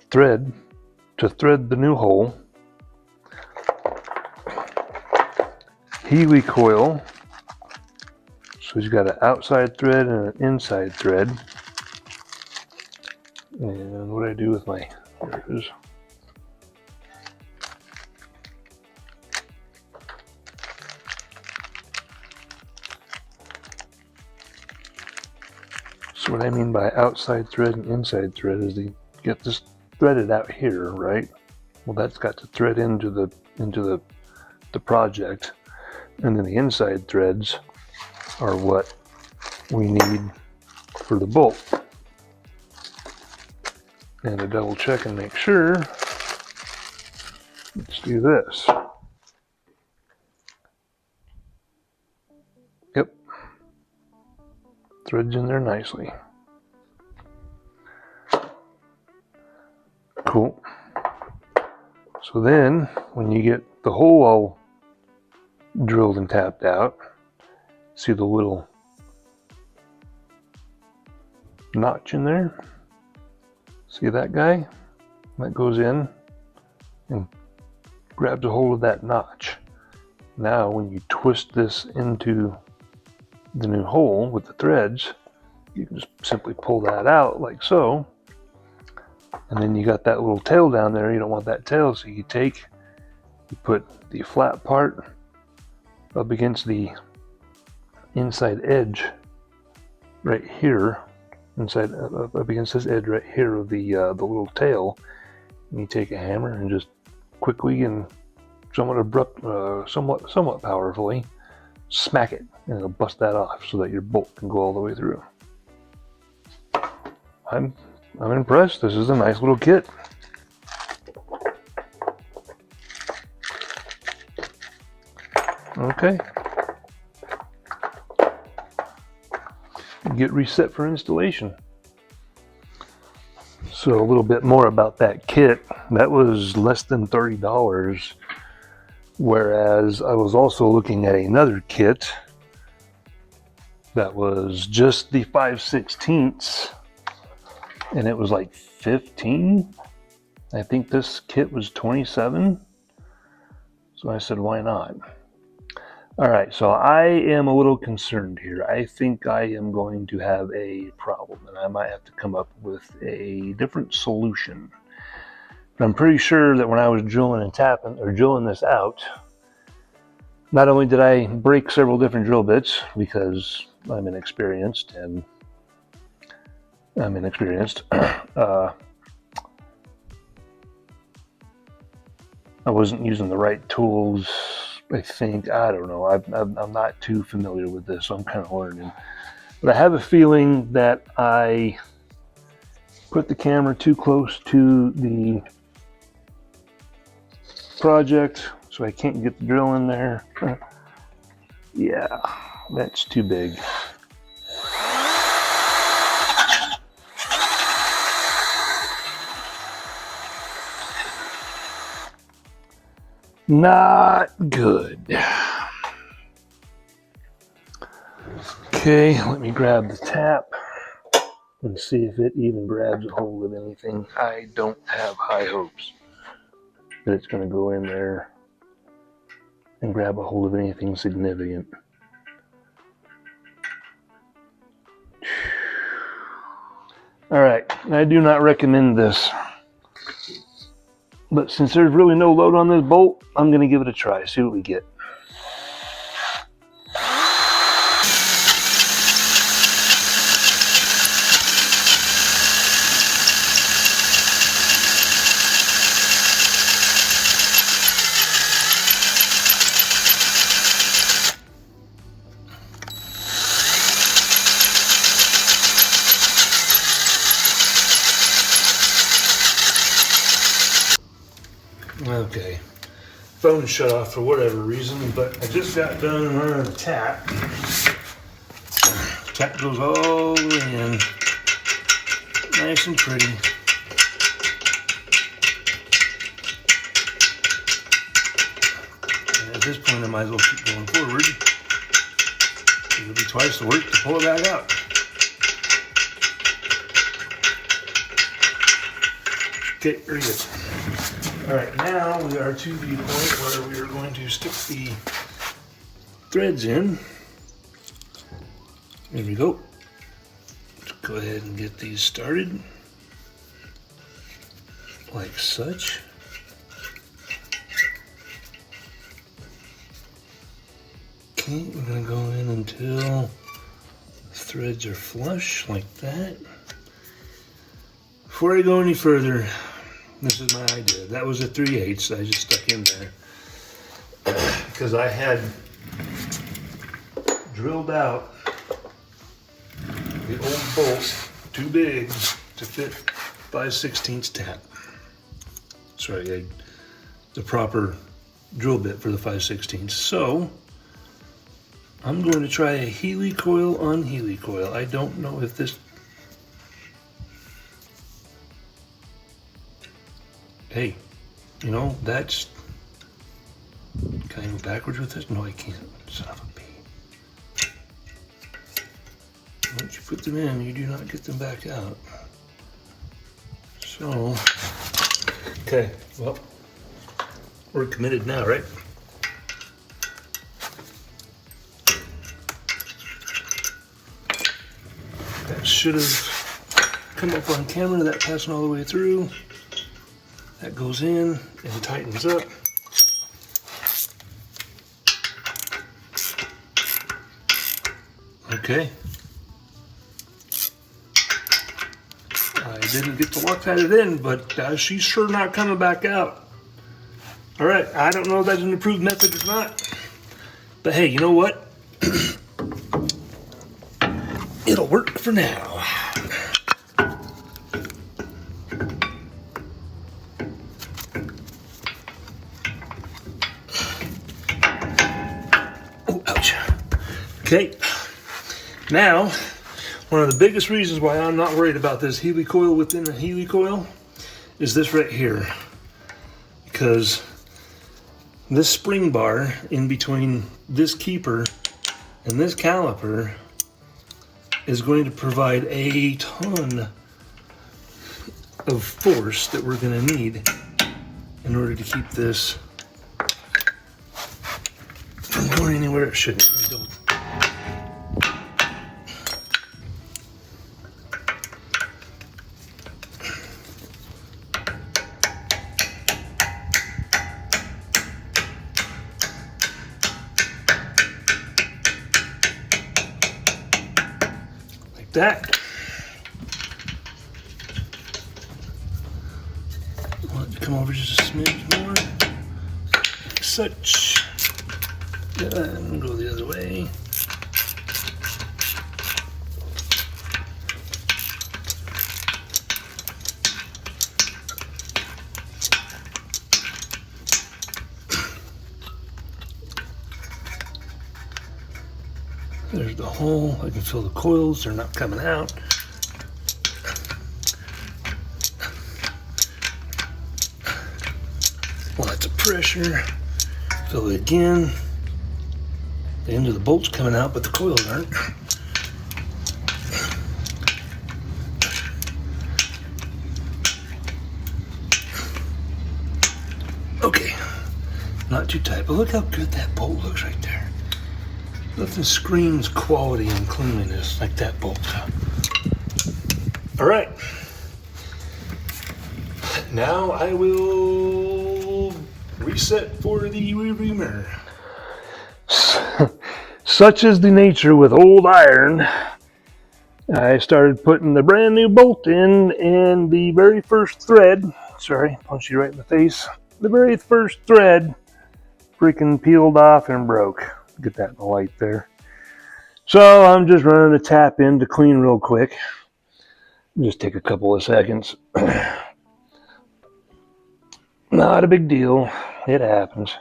Thread to thread the new hole. Helicoil. So he's got an outside thread and an inside thread. And what do I do with my... There it is. So what I mean by outside thread and inside thread is to get this threaded out here, right? Well, that's got to thread into the project, and then the inside threads are what we need for the bolt. And to double check and make sure, let's do this. Yep. Threads in there nicely. Cool. So then, when you get the hole all drilled and tapped out, see the little notch in there? See that guy? That goes in and grabs a hold of that notch. Now, when you twist this into the new hole with the threads, you can just simply pull that out like so. And then you got that little tail down there. You don't want that tail, so you put the flat part up against the inside edge right here, inside up against this edge right here of the little tail. And you take a hammer and just quickly and somewhat powerfully smack it, and it'll bust that off so that your bolt can go all the way through. I'm impressed. This is a nice little kit. Okay. Get reset for installation. So a little bit more about that kit. That was less than $30, whereas I was also looking at another kit that was just the 5/16, and it was like 15. I think this kit was 27. So I said, why not? All right, so I am a little concerned here. I think I am going to have a problem, and I might have to come up with a different solution. But I'm pretty sure that when I was drilling this out, not only did I break several different drill bits because I'm inexperienced, I wasn't using the right tools. I think, I don't know, I'm not too familiar with this, so I'm kind of learning. But I have a feeling that I put the camera too close to the project, so I can't get the drill in there. Yeah, that's too big. Not good. Okay, let me grab the tap and see if it even grabs a hold of anything. I don't have high hopes that it's going to go in there and grab a hold of anything significant. All right, I do not recommend this. But since there's really no load on this bolt, I'm going to give it a try, see what we get. Okay, phone shut off for whatever reason, but I just got done running the tap. Tap goes all the way in, nice and pretty. And at this point, I might as well keep going forward. It'll be twice the work to pull it back out. Okay, very good. All right, now we are to the point where we are going to stick the threads in. There we go. Let's go ahead and get these started, like such. Okay, we're gonna go in until the threads are flush, like that. Before I go any further, this is my idea. That was a 3/8 I just stuck in there because I had drilled out the old bolt too big to fit 5/16 tap. Sorry, the proper drill bit for the 5/16. So I'm going to try a helicoil on helicoil. I don't know if this. Hey, you know, that's... Can I go backwards with this? No, I can't. Son of a bee. Once you put them in, you do not get them back out. So, okay, well, we're committed now, right? That should have come up on camera, that passing all the way through. That goes in and tightens up. Okay. didn't get to look at it in, but she's sure not coming back out. All right, I don't know if that's an improved method or not, but hey, you know what? It'll work for now. Oh, ouch. Okay, now, one of the biggest reasons why I'm not worried about this helicoil within the helicoil is this right here. Because this spring bar in between this keeper and this caliper is going to provide a ton of force that we're going to need in order to keep this from going anywhere it shouldn't. Like that. I want it to come over just a smidge more. Like such. And go the other way. There's the hole. I can feel the coils. They're not coming out. Lots of pressure. Fill it again. The end of the bolt's coming out, but the coils aren't. Okay, not too tight, but look how good that bolt looks right there. Nothing screams quality and cleanliness like that bolt. All right, now I will reset for the rearview mirror. Such is the nature with old iron. I started putting the brand new bolt in, and the very first thread, sorry, punch you right in the face. The very first thread freaking peeled off and broke. Get that in the light there. So I'm just running a tap in to clean real quick. Just take a couple of seconds. Not a big deal. It happens.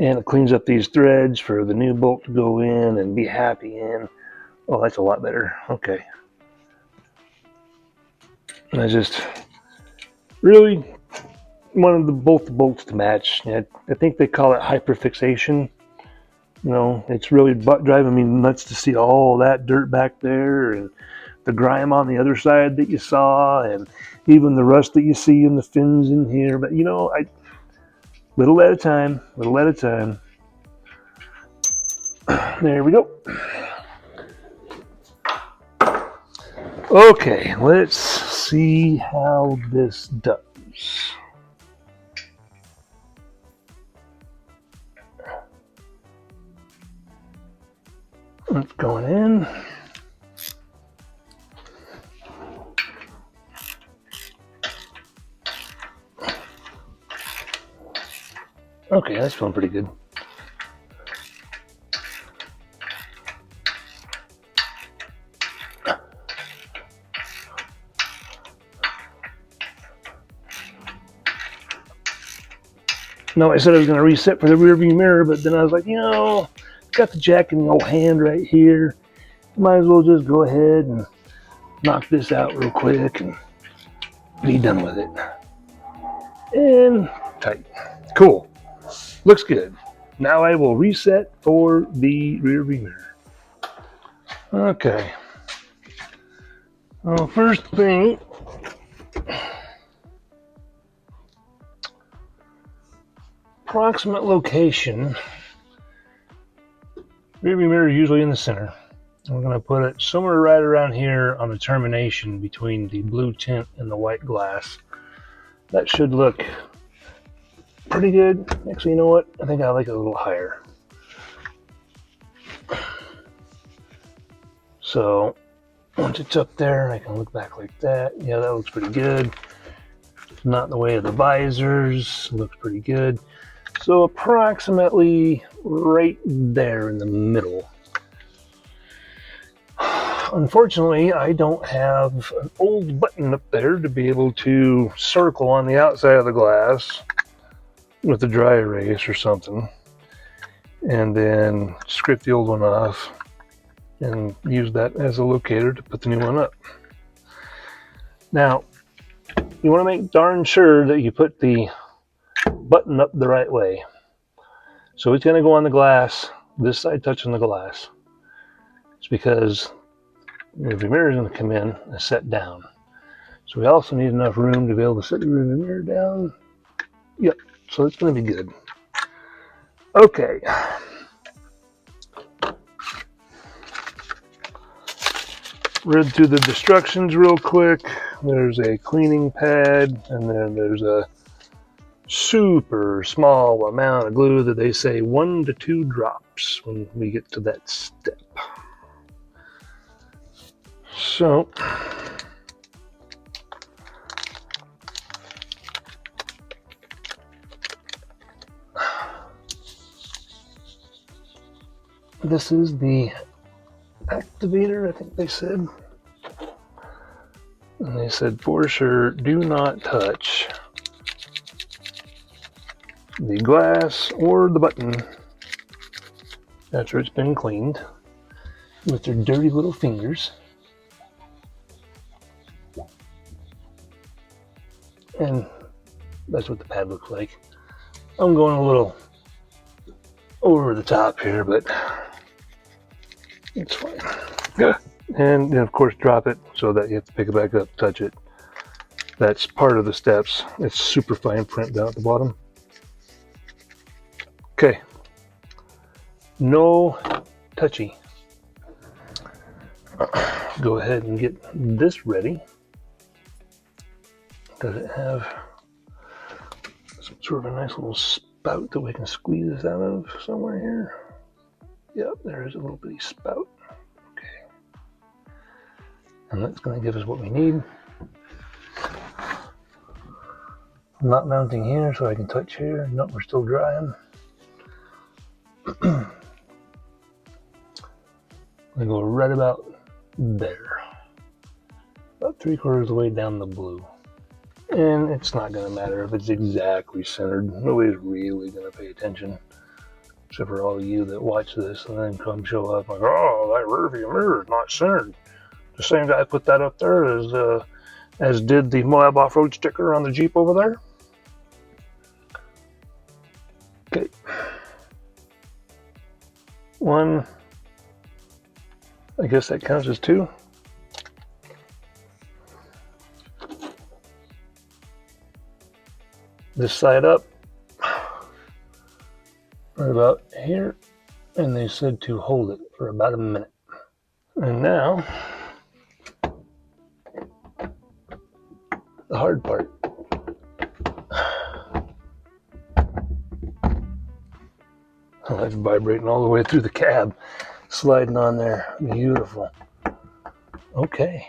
And it cleans up these threads for the new bolt to go in and be happy in. Oh, that's a lot better. Okay. I just really wanted both the bolts to match. I think they call it hyperfixation. You know, it's really driving me nuts to see all that dirt back there and the grime on the other side that you saw and even the rust that you see in the fins in here. But, you know, little at a time, little at a time. There we go. Okay, let's see how this does. It's going in. Okay, that's feeling pretty good. No, I said I was going to reset for the rear view mirror, but then I was like, you know, got the jack in the old hand right here. Might as well just go ahead and knock this out real quick and be done with it. And tight. Cool. Looks good. Now I will reset for the rear view mirror. Okay. Well, first thing, approximate location. Rear view mirror is usually in the center. We're going to put it somewhere right around here on the termination between the blue tint and the white glass. That should look pretty good. Actually, you know what? I think I like it a little higher. So Once it's up there, I can look back like that. Yeah, that looks pretty good. Not in the way of the visors. Looks pretty good. So approximately right there in the middle. Unfortunately, I don't have an old button up there to be able to circle on the outside of the glass with a dry erase or something, and then scrape the old one off and use that as a locator to put the new one up. Now, you want to make darn sure that you put the button up the right way. So it's going to go on the glass, this side touching the glass. It's because the rearview mirror is going to come in and set down. So we also need enough room to be able to set the rearview mirror down. Yep, so it's going to be good. Okay. Read through the instructions real quick. There's a cleaning pad, and then there's a super small amount of glue that they say 1 to 2 drops when we get to that step. So this is the activator, I think they said. And they said for sure, do not touch the glass or the button after it's been cleaned with their dirty little fingers. And that's what the pad looks like. I'm going a little over the top here, but it's fine. Yeah. And then of course drop it so that you have to pick it back up, touch it. That's part of the steps. It's super fine print down at the bottom. Okay. No touchy. Go ahead and get this ready. Does it have some sort of a nice little spout that we can squeeze this out of somewhere here? Yep, there is a little bitty spout. Okay. And that's going to give us what we need. I'm not mounting here so I can touch here. No, we're still drying. I go right about there. About 3/4 of the way down the blue. And it's not going to matter if it's exactly centered. Nobody's really going to pay attention. Except for all of you that watch this and then come show up like, oh, that rearview mirror is not centered. The same guy put that up there as did the Moab off-road sticker on the Jeep over there. Okay. 1. I guess that counts as 2. This side up, right about here, and they said to hold it for about a minute. And now, the hard part. Oh, that's vibrating all the way through the cab, sliding on there. Beautiful. Okay.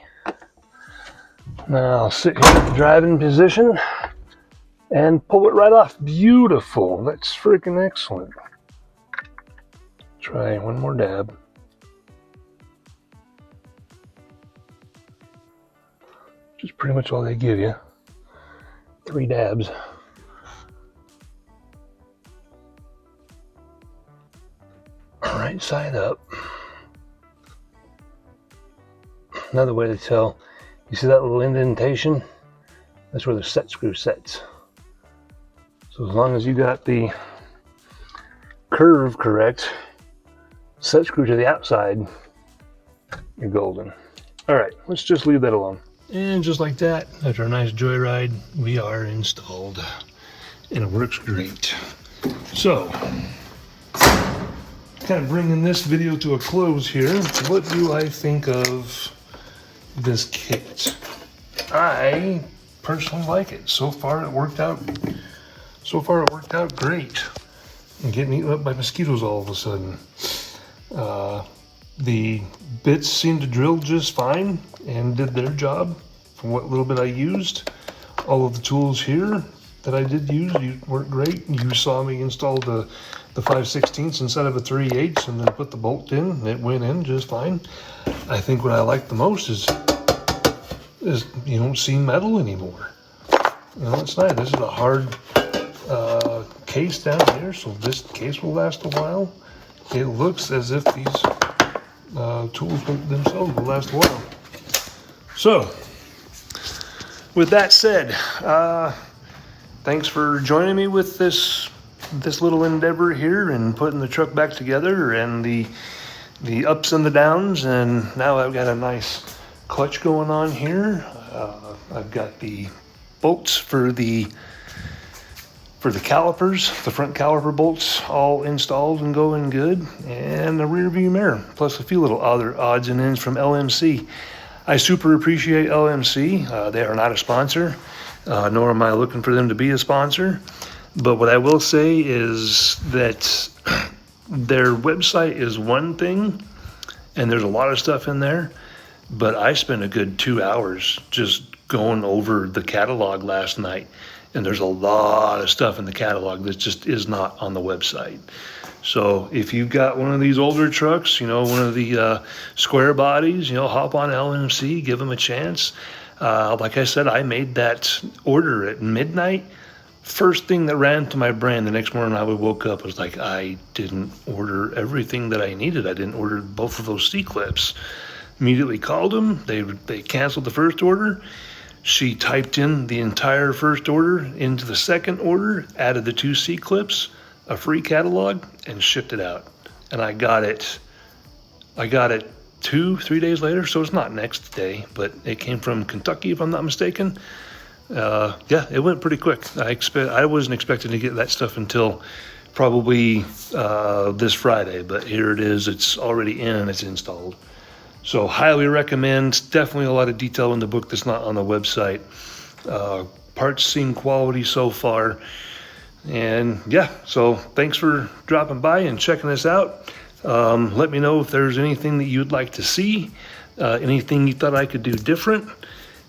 Now I'll sit here in the driving position and pull it right off. Beautiful. That's freaking excellent. Try one more dab. Which is pretty much all they give you. 3 dabs. Right side up. Another way to tell, you see that little indentation? That's where the set screw sets. So as long as you got the curve correct, set screw to the outside, you're golden. All right, let's just leave that alone. And just like that, after a nice joyride, we are installed. And it works great. So, kind of bringing this video to a close here, what do I think of this kit? I personally like it. So far it worked out great. I'm getting eaten up by mosquitoes all of a sudden. The bits seemed to drill just fine and did their job from what little bit I used. All of the tools here that I did use worked great. You saw me install the 5/16 instead of a 3/8 and then put the bolt in, and it went in just fine. I think what I like the most is you don't see metal anymore. You know, it's nice. This is a hard case down here, so this case will last a while. It looks as if these tools themselves will last a while. So, with that said, thanks for joining me with this little endeavor here and putting the truck back together and the ups and the downs. And now I've got a nice clutch going on here. I've got the bolts for the calipers, the front caliper bolts all installed and going good, and a rear view mirror, plus a few little other odds and ends from LMC. I super appreciate LMC. They are not a sponsor, nor am I looking for them to be a sponsor. But what I will say is that their website is one thing, and there's a lot of stuff in there, but I spent a good 2 hours just going over the catalog last night, and there's a lot of stuff in the catalog that just is not on the website. So if you've got one of these older trucks, you know, one of the square bodies, you know, hop on LMC, give them a chance. Like I said, I made that order at midnight. First thing that ran to my brain the next morning I woke up was like, I didn't order everything that I needed. I didn't order both of those C-clips. Immediately called them. They canceled the first order. She typed in the entire first order into the second order, added the 2 C-clips, a free catalog, and shipped it out. And I got it 2-3 days later, so it's not next day, but it came from Kentucky, if I'm not mistaken. Yeah, it went pretty quick. I wasn't expecting to get that stuff until probably this Friday, but here it is. It's already in and it's installed. So highly recommend. Definitely a lot of detail in the book that's not on the website. Parts seem quality so far. And yeah, so thanks for dropping by and checking this out. Let me know if there's anything that you'd like to see, anything you thought I could do different.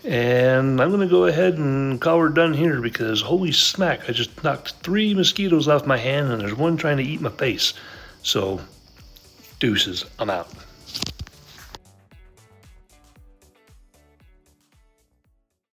And I'm going to go ahead and call her done here because holy smack, I just knocked 3 mosquitoes off my hand and there's one trying to eat my face. So deuces, I'm out.